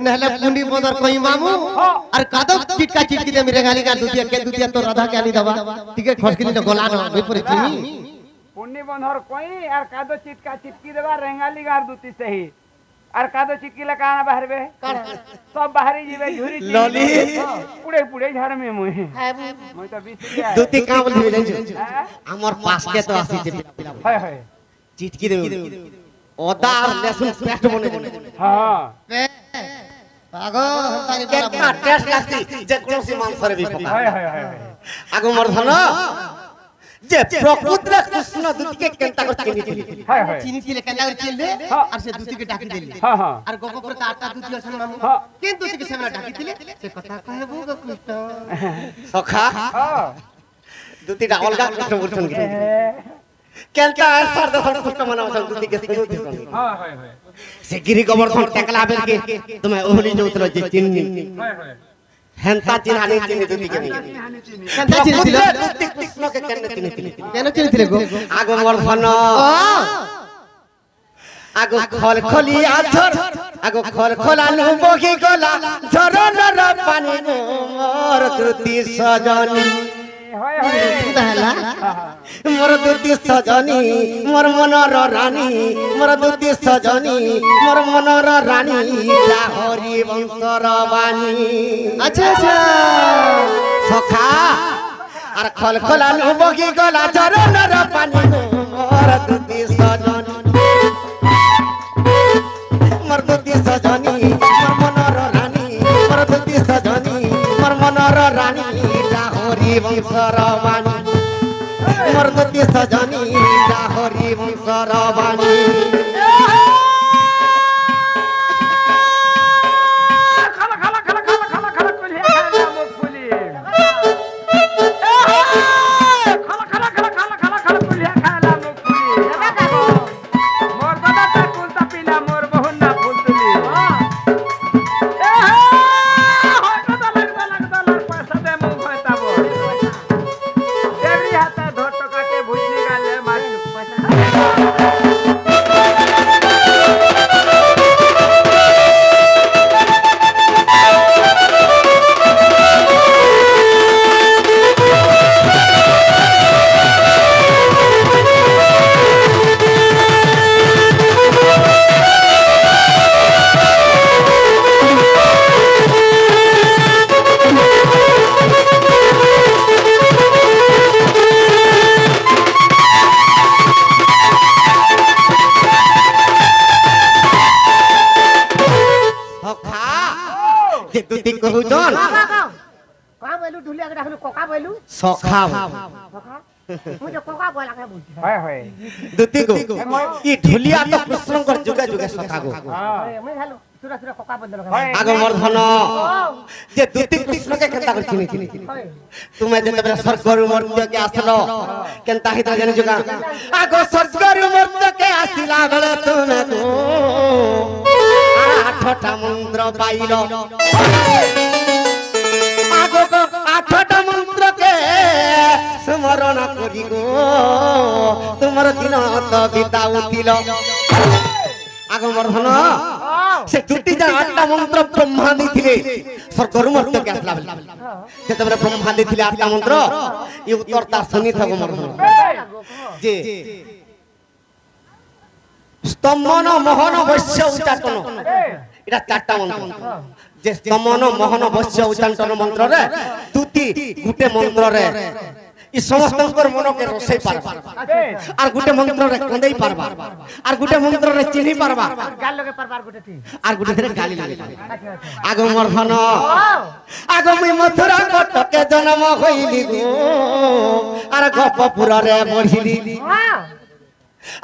नहले पुंडी बंदर कोई मामू और कादो चिटका चिटकी दे मेरे गाली का दुतिया तो राधा के आनी दवा ठीक है खसकिनी तो गोला न विपरीत थी पुंडी बंदर कोई और कादो चिटका चिटकी देवा रेंगाली गार दुती सही और कादो चिटकी लगाना बाहर बे सब बाहरी जीवे झुरी लॉली पुड़े पुड़े झाड़ में मुई मैं तो बिसरिया दुती काम बोल जान हमर पास के तो आसी जे हाय हाय चिटकी दे ओदा और लहसुन पेस्ट बने हां आगो हंतानी कितना टेस्ट लागती जे कोनो सी मांस रे भी पका हाय हाय हाय आगो मर्धन जे प्रकृति कृष्ण दूत के केंता कर चीनी हाय हाय चीनी तिले केंता कर चीन दे और से दूत के डाकी देली हां हां और गोगो पर आटा दूत के सन मामू केन दूत के सेमना डाकी दिले से कथा कहबो गो कृष्ण सखा हां दूती डा अलगा कृष्ण बुर्छन के केंता सर दसन कृष्ण मनाव सन दूती के सिनु दे हां हाय हाय से गिरी गोवर्धन टेकला बेल के तुम्हें ओहली जोतलो जे चीनी हाय हाय हेंता चिन्हानी चिन्ह दूती के केंता चिन्ह दिले दूती कृष्ण के केन चिन्ह दिले गो आगो मर्धन आगो खल खली आछर आगो खल खलानु बही गला झरन र पानी मोर दूती सजनी हाय हाय दहला मोर दूती सजनी मोर मनर रानी मोर दूती सजनी मोर मनर रानी हरि वंशर वाणी अच्छा अच्छा सखा और खल खलानु बगी गला झरन र पानी मोर दूती सजनी मोर दूती सजनी मोर मनर रानी मोर दूती सजनी मोर मनर रानी हरि वंशर वाणी मोर दूती सजनी हरि वंशर वाणी दूती कहू जन का बोलू ढुलिया के डाकलू कोका बोलू सखा कोका मुझे कोका बोला के बोल हाय हाय दूती को ई ढुलिया तो कृष्ण कर जुगे जुगे सखा को हां मैं हेलो सुरा सुरा कोका बोल दलो आगो मर्धन जे दूती कृष्ण के केंता कर चिनी तुम्हें जे तबे स्वर्ग मर्त्य के आसलो केंता हित जन जुगा आगो स्वर्ग मर्त्य के आसिला बेले तुमे को आठटा मंत्र पाइलो आगो को आठटा मंत्र के स्मरण करी गो तुमर दिन तो बिताउतिलो आगो मर्धन से दुटी जा आठटा मंत्र ब्रह्मा दिथिले स्वर्ग मर्त्य के आसला बेले से तबरे ब्रह्मा दिथिले आठटा मंत्र ई उत्तरता सुनी थगो मर्धन जे स्तमन मोहन वैश्य उच्चाटन এটা চারটা মন্ত্র যে স্তমন মোহন বস্য উচ্চারণ মন্ত্র রে দুটি গুটে মন্ত্র রে ই সমস্তଙ୍କର মনকে রসেই পারবা আর গুটে মন্ত্র রে কন্দেই পারবা আর গুটে মন্ত্র রে চিনি পারবা গাল লগে পারবার গুটে ঠিক আর গুটে ধরে গালি লাগে আগ মর্ধন আগ মুই মথুরা কটকে জন্ম হইলি গো আর গোপপুর রে বঢ়িলি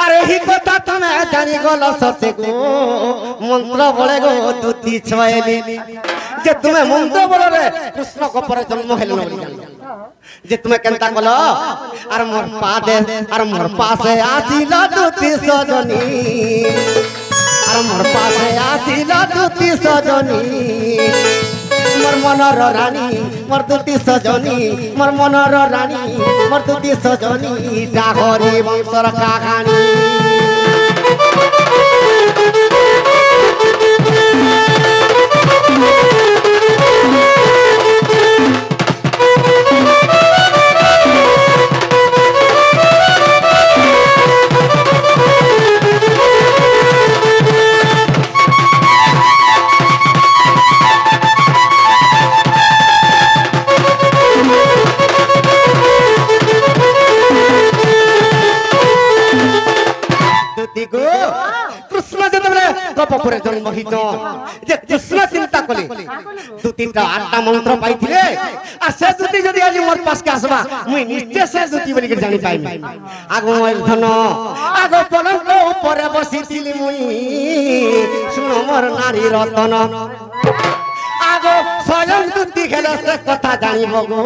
अरे ही कथा तुम्हें जानी गलो सते को मंत्र बोले गो दूती छवाएली जे तुम्हें मंत्र बोले रे कृष्ण को पर जन्म हेलो जे तुम्हें केंता गलो अरे मोर पादे अरे मोर पासे आसीला दूती सजनी अरे मोर पासे आसीला दूती सजनी मोर मनर रानी मोर दूती सजनी मोर मनर रानी मोर दूती सजनी डाहरी वंशर कहानी জন্ম হইত যে কৃষ্ণ চিন্তা কলে দুতিটা আটটা মন্ত্র পাইছিলে আর সে দুতি যদি আজ মোর পাশকে আসবা মুই নিশ্চয় সে দুতি বলি জানি পাইমি আগ মোর ধন আগ পলঙ্ক উপরে বসিছিলি মুই শুন মোর নারী রতন আগ স্বয়ং দুতি খেলে সে কথা জানিব গো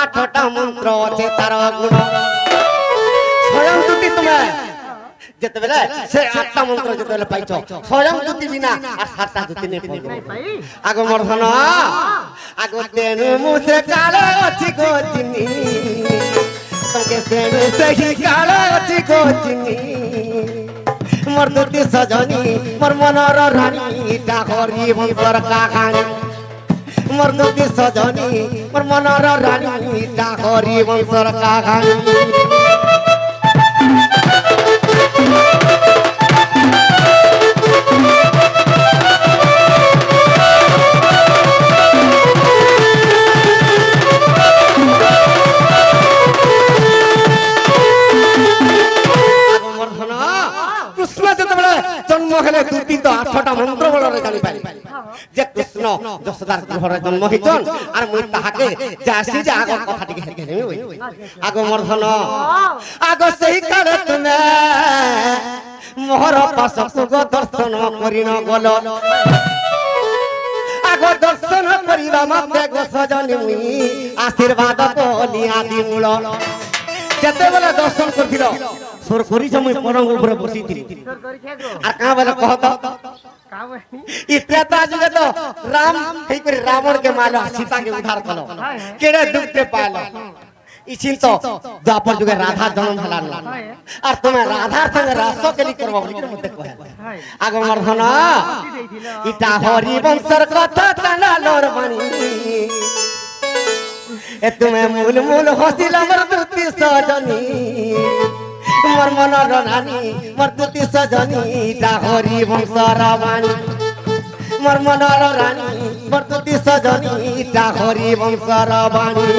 আঠটা মন্ত্র আছে তার গুণ স্বয়ং দুতি তুমি যেতেবেলে সে আটটা মন্ত্র যেতেবেলে পাইছ স্বয়ং দুতি বিনা আর সাতটা দুতি নেই পাইব আগ মোর ধন আগ তেনু মুসে কালে অছি গো চিনি তোকে তেনু সেই কালে অছি গো চিনি মোর দুতি সজনী মোর মনর রানী ডাকরি বংশর কাহানি মোর দুতি সজনী মোর মনর রানী ডাকরি বংশর কাহানি জন্ম হলে দুটি তো আঠটা মন্ত্র বলরে জানি পারি যে কৃষ্ণ যশোদার গৃহরে জন্ম হইছন আর মুই তাহাকে যাসি যে আগ কথা টিকে হেকে নেমি আগ মর্ধন আগ সেই কালে তুমি মোহর পাশকু দর্শন করিন গল আগ দর্শন করিবা মাত্রে গো সজনী মুই আশীর্বাদ কলি আদি মূল যেতেবেলে দর্শন করছিল সোর করিছ মুই পলঙ্ক উপরে বসিছিলি আর কাঁ বেলে কহ তো ই ত্রেতা যুগে তো রাম হেই করে রাবণ কে মারল সীতা কে উদ্ধার কলো কেড়ে দুঃখে পাইল ইছিন তো দ্বাপর যুগে রাধা জন্ম হলান আর তুমি রাধার সঙ্গে রাস কেলি করব বলি মতে কহে আগ মর্ধন ইটা হরি বংশর কথা কানা লোর বাণী এ তুমি মূল মূল হসিল আমার দুতি সজনী মোর মনর রানী মোর দুতি সজনী তা হরি বংশর বাণী মোর মনর রানী মোর দুতি সজনী তা হরি বংশর বাণী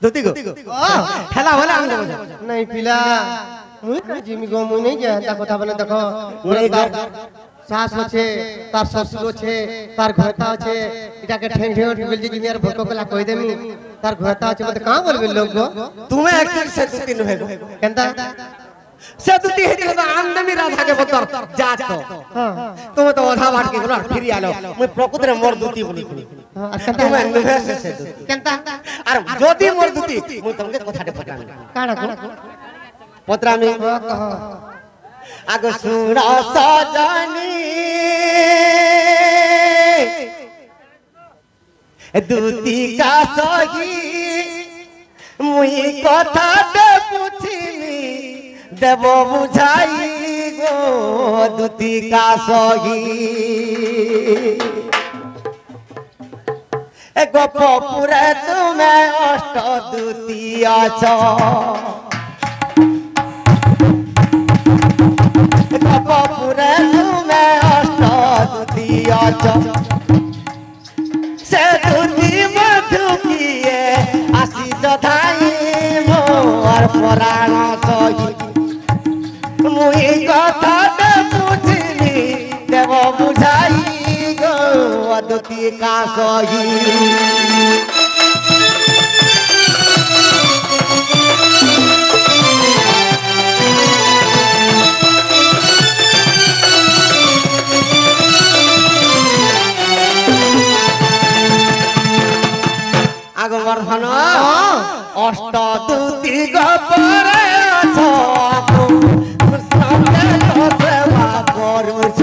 দুতি গো খেলা হলে আমি नहीं पिला मुई का जिमी गो मुई नहीं जानता কথা বলে দেখো সাস আছে তার শ্বশুর আছে তার ঘরটা আছে এটাকে ঠেং ঠেং বল যে জিমি আর ভোক কলা কই দেমি তার ঘরটা আছে মতে কাঁ বলবে লোক গো তুমি একদিন সে দুতি নহে কেনতা সে দুতি হেছিল তো আন্দমি রাধা কে বতর যাত তুমি তো অধা বাট কে গলো ফিরি আলো মই প্রকৃতরে মোর দুতি বলি আর কেনতা তুমি নহে সে দুতি কেনতা আর যদি মোর দুতি মই তোমাকে কথাতে পটামি কাড়া কো পত্রামি আগ সুর সজনী দুতি কা সহি মুই কথাতে পুছিনি দেব বুঝাই গো দুতি কা সহি এ গোপপুরে তুমি অষ্ট দুতি আছো গোপপুরে তুমি অষ্ট দুতি আছো সে দুতি মধু কিয়ে আসি যধাই মোর পুরাণ সহি মুই কথাতে বুঝিনি দেব বুঝাই গো দুতি কা সহি আগ বর্ধন অষ্ট দুতি গপরে আছো কৃষ্ণকে সেবা করুছ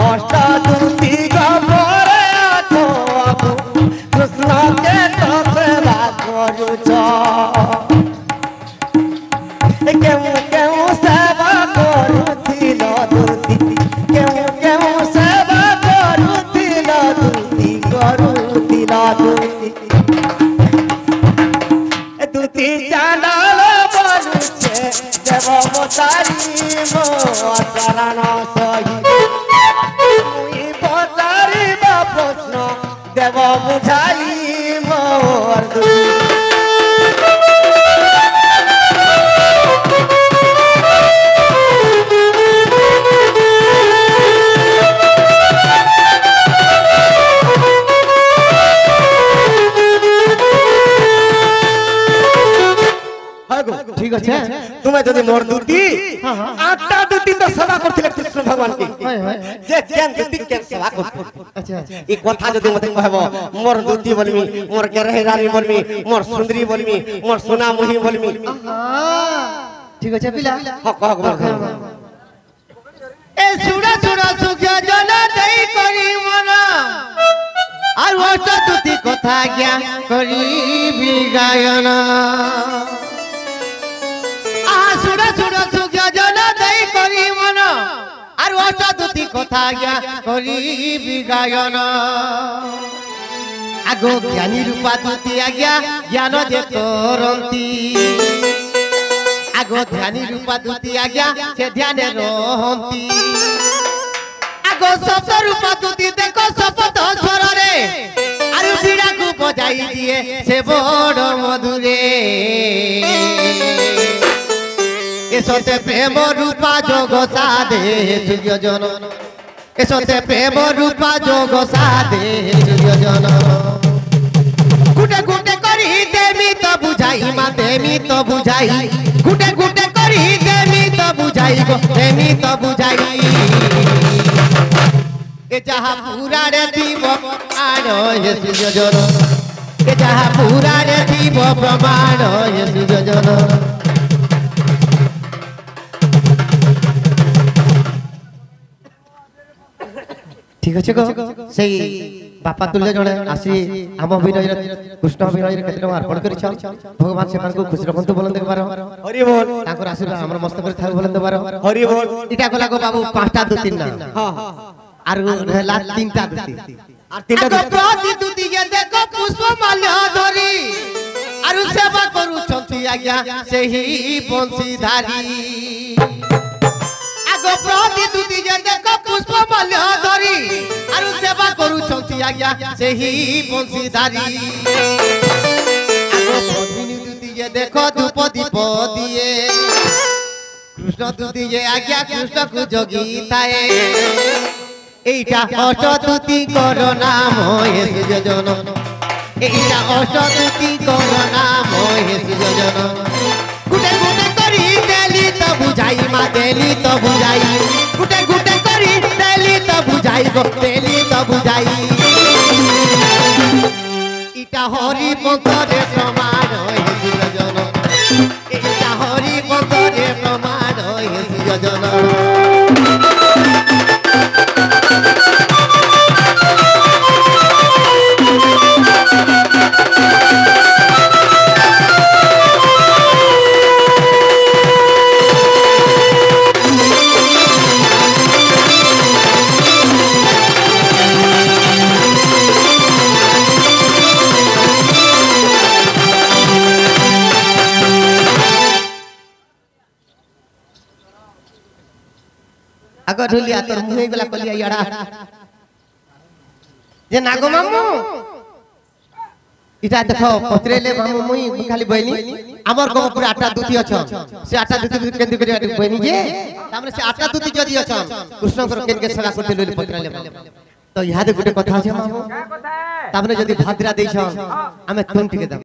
অষ্ট দুতি গপরে আছো কৃষ্ণকে সেবা করুছ কেউ কেউ সেবা করুছিল ঠিক আছে তুমি যদি মোর দুতি হ্যাঁ, হ্যাঁ। আটটা দুতি তো সেবা করছিলে কৃষ্ণ ভগবান কে হয় হয় যে কেন দুতি কেন সেবা করতে আচ্ছা এই কথা যদি মতে কহব মোর দুতি বলমি মোর গেরহে রানী বলমি মোর সুন্দরী বলমি মোর সোনা মহি বলমি ঠিক আছে পিলা হক হক বল এ সুড়া সুড়া সুখিয়া জন দেই করি মন আর অষ্ট দুতি কথা জ্ঞা করিবি গায়ন আ সুড়া সুড়া সুখিয়া জন দেই করি মন আর অষ্ট দুতি কথা জ্ঞা করিবি গায়ন আগো জ্ঞানী রূপা দুতি আজ্ঞা জ্ঞান যে তরন্তি আগো ধ্যানী রূপা দুতি আজ্ঞা সে ধ্যানে রহন্তি আগো শব্দ রূপা দুতি দেখো শপথ স্বরে আর বিড়াকু বজাই দিয়ে সে বড় মধুরে এসতে প্রেম রূপা যোগ সাধে সূর্যজন এসতে প্রেম রূপা যোগ সাধে সূর্যজন গুটে গুটে করি দেমি তো বুঝাই মা দেমি তো বুঝাই গুটে গুটে করি দেমি তো বুঝাই গো দেমি তো বুঝাই এ যাহা পুরারে দিব আর হে সূর্যজন এ যাহা পুরারে দিব প্রমাণ হে সূর্যজন ঠিক আছে গো সেই বাপা তুল্য জনে আসি আম অভিনয়ের কৃষ্ণ অভিনয়ের ক্ষেত্রে অর্পণ করেছ ভগবান সেমানকু খুশি রখন্তু বলন দেখবার হরি বল তাঙ্কর আশীর্বাদ আমার মস্ত করে থাক বলন দেবার হরি বল এটা গলা গো বাবু পাঁচটা দুতি না হ্যাঁ আর হেলা তিনটা দুতি আর তিনটা আগো প্রতি দুতি গে দেখো পুষ্প মাল্য ধরি আর সেবা করুছন্তি আজ্ঞা সেই বংশীধারী আগো প্রতি দুতি গে দেখো পুষ্প মাল্য ধরি আর সেবা করুছন্তি আজ্ঞা সেই বংশীধারী আগো পদ্মিনী দুতি গে দেখো ধূপ দীপ দিয়ে কৃষ্ণ দুতি গে আজ্ঞা কৃষ্ণকু জগিতায়ে এইটা অষ্টদূতি কর নাম হে সূর্যজন এইটা অষ্টদূতি কর নাম হে সূর্যজন গুটে গুটে করি দেলি তো বুঝাই মা দেলি তো বুঝাই গুটে গুটে করি দেলি তো বুঝাই গো দেলি তো বুঝাই ইটা হরি পন্তরে প্রমাণ হে সূর্যজন এইটা হরি পন্তরে প্রমাণ হে সূর্যজন আগো ঢুলিয়া তোর মুহে গলা কলিয়া ইয়াড়া যে নাগো মামু ইটা দেখো পত্রেলে মামু মুই খালি বইনি আমার গম পুরা আটা দুতি অছ সে আটা দুতি কেন্দ্র করে বইনি যে তারমানে সে আটা দুতি যদি অছ কৃষ্ণଙ୍କର কেনকে সেবা করতে লইলে পত্রেলে তো ইহাদে গুটে কথা আছে মামু क्या কথা है তারমানে যদি ভাদ্রা দেইছ আমি তুন টিকে দাম